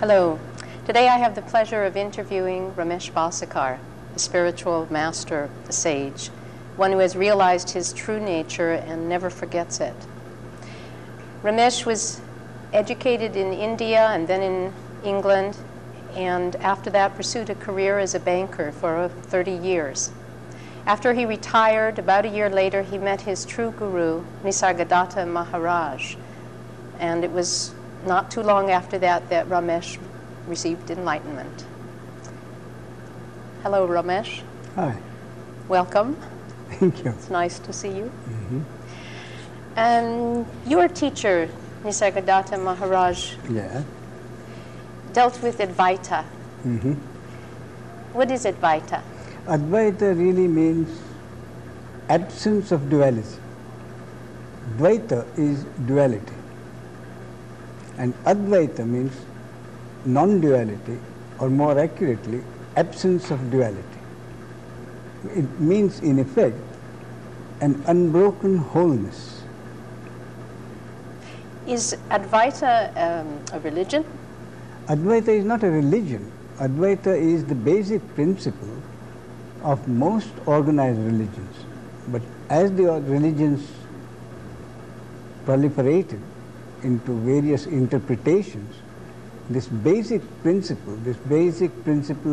Hello. Today I have the pleasure of interviewing Ramesh Balsekar, a spiritual master, a sage, one who has realized his true nature and never forgets it. Ramesh was educated in India and then in England, and after that pursued a career as a banker for 30 years. After he retired, about a year later, he met his true guru, Nisargadatta Maharaj, and it was not too long after that that Ramesh received enlightenment. Hello, Ramesh. Hi. Welcome. Thank you. It's nice to see you. And your teacher, Nisargadatta Maharaj, dealt with Advaita. What is Advaita? Advaita really means absence of duality. Dvaita is duality. And Advaita means non-duality, or more accurately, absence of duality. It means, in effect, an unbroken wholeness. Is Advaita a religion? Advaita is not a religion. Advaita is the basic principle of most organized religions. But as the religions proliferated into various interpretations, this basic principle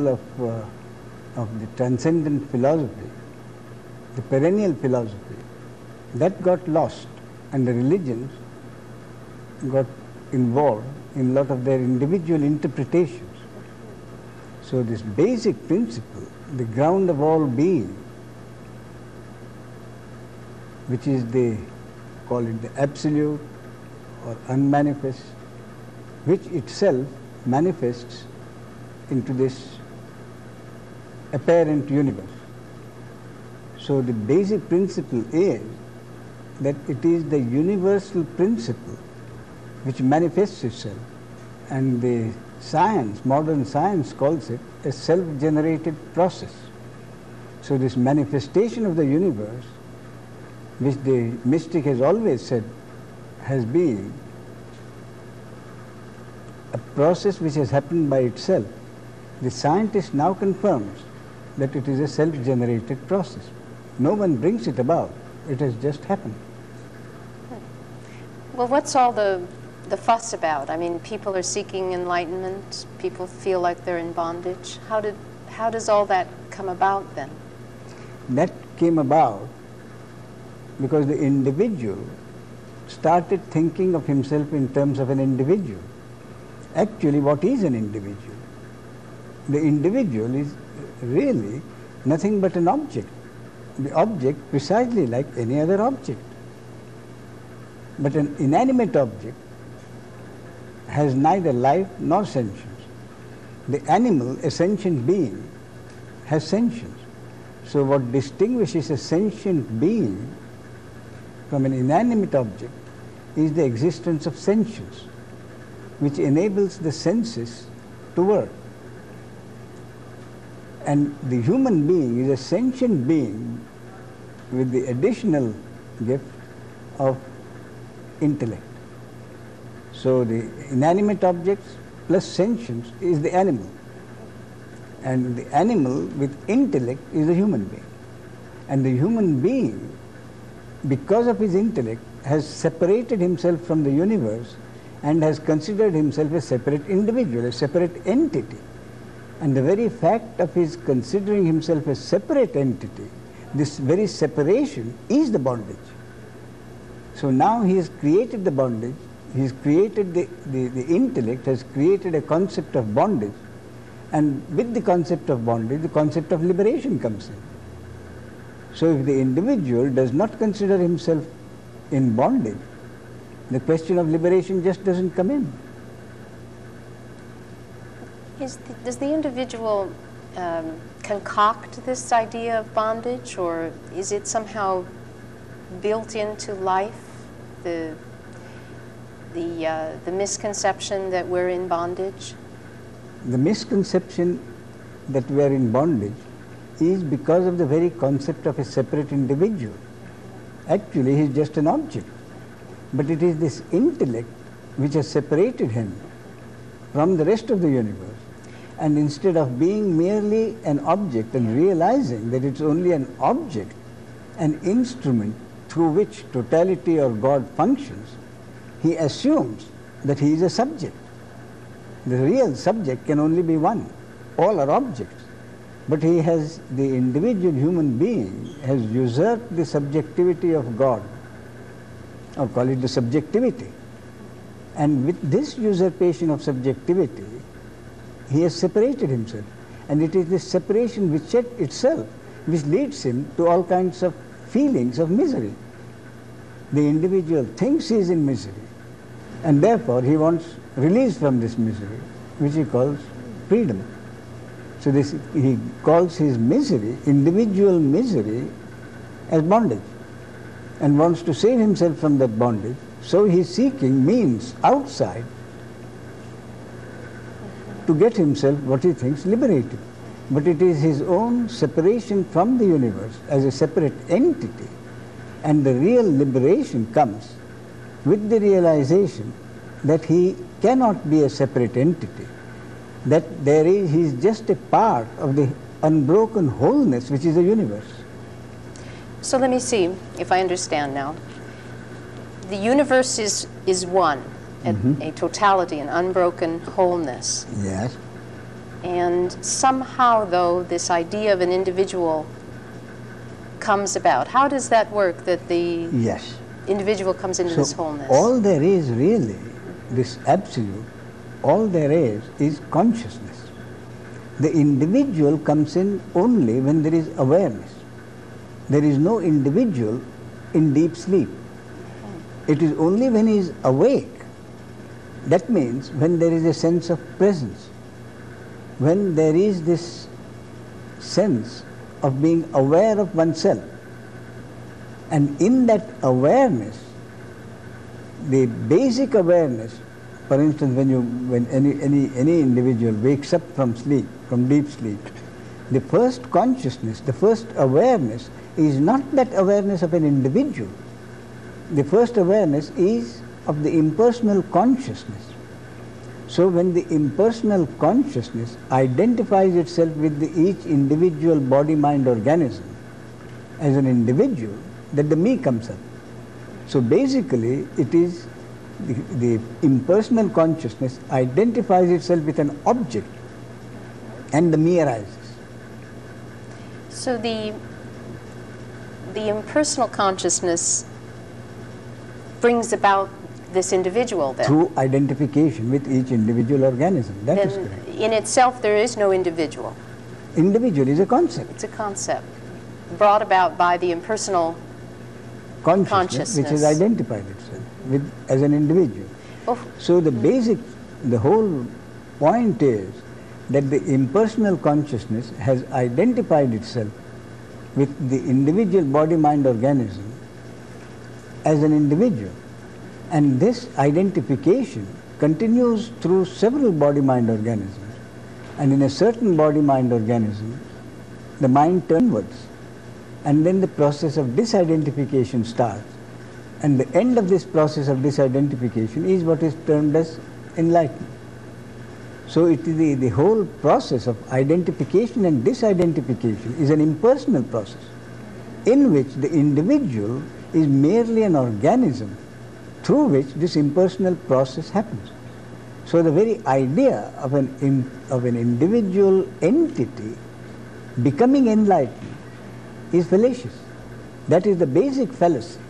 of the transcendent philosophy, the perennial philosophy, that got lost, and the religions got involved in a lot of their individual interpretations. So this basic principle, the ground of all being, which is they call it the absolute or unmanifest, which itself manifests into this apparent universe. So the basic principle is that it is the universal principle which manifests itself, and the science, modern science, calls it a self-generated process. So this manifestation of the universe, which the mystic has always said has been a process which has happened by itself, the scientist now confirms that it is a self-generated process. No one brings it about. It has just happened. Well, what's all the fuss about? I mean, people are seeking enlightenment. People feel like they're in bondage. How does all that come about then? That came about because the individual started thinking of himself in terms of an individual. Actually, what is an individual? The individual is really nothing but an object. The object precisely like any other object. But an inanimate object has neither life nor sentience. The animal, a sentient being, has sentience. So what distinguishes a sentient being from an inanimate object is the existence of sentience, which enables the senses to work. And the human being is a sentient being with the additional gift of intellect. So the inanimate objects plus sentience is the animal, and the animal with intellect is the human being. And the human being, because of his intellect, has separated himself from the universe and has considered himself a separate individual, a separate entity. And the very fact of his considering himself a separate entity, this very separation is the bondage. So now he has created the bondage, he has created the intellect has created a concept of bondage, and with the concept of bondage, the concept of liberation comes in. So if the individual does not consider himself in bondage, the question of liberation just doesn't come in. Does the individual concoct this idea of bondage, or is it somehow built into life, the misconception that we're in bondage? The misconception that we are in bondage is because of the very concept of a separate individual. Actually, he is just an object. But it is this intellect which has separated him from the rest of the universe. And instead of being merely an object and realizing that it's only an object, an instrument through which totality or God functions, he assumes that he is a subject. The real subject can only be one. All are objects. But he has, the individual human being has usurped the subjectivity of God, or call it the subjectivity. And with this usurpation of subjectivity, he has separated himself. And it is this separation which itself which leads him to all kinds of feelings of misery. The individual thinks he is in misery, and therefore he wants release from this misery, which he calls freedom. So this, he calls his misery, individual misery, as bondage, and wants to save himself from that bondage. So he is seeking means outside to get himself what he thinks liberated. But it is his own separation from the universe as a separate entity, and the real liberation comes with the realization that he cannot be a separate entity, that he is just a part of the unbroken wholeness which is the universe. So let me see if I understand now. The universe is one, a totality, an unbroken wholeness. Yes. And somehow, though, this idea of an individual comes about. How does that work, that the individual comes into this wholeness? All there is really, this absolute, all there is consciousness. The individual comes in only when there is awareness. There is no individual in deep sleep. It is only when he is awake. That means when there is a sense of presence, when there is this sense of being aware of oneself, and in that awareness, the basic awareness, for instance, when any individual wakes up from sleep, from deep sleep, the first consciousness, the first awareness is not that awareness of an individual. The first awareness is of the impersonal consciousness. So when the impersonal consciousness identifies itself with each individual body-mind organism as an individual, that the me comes up. So basically it is the impersonal consciousness identifies itself with an object, and the me arises. So the impersonal consciousness brings about this individual then? Through identification with each individual organism. That is then correct. In itself there is no individual. Individual is a concept. It's a concept brought about by the impersonal consciousness. Which has identified itself as an individual. Oh. So the whole point is that the impersonal consciousness has identified itself with the individual body-mind organism as an individual. And this identification continues through several body-mind organisms. And in a certain body-mind organism, the mind turns inwards. And then the process of disidentification starts. And the end of this process of disidentification is what is termed as enlightenment. So it is the whole process of identification and disidentification is an impersonal process in which the individual is merely an organism through which this impersonal process happens. So the very idea of an individual entity becoming enlightened is fallacious. That is the basic fallacy.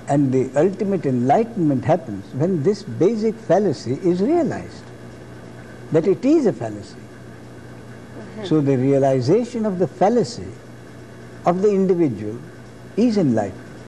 And the ultimate enlightenment happens when this basic fallacy is realized, that it is a fallacy. So the realization of the fallacy of the individual is enlightenment.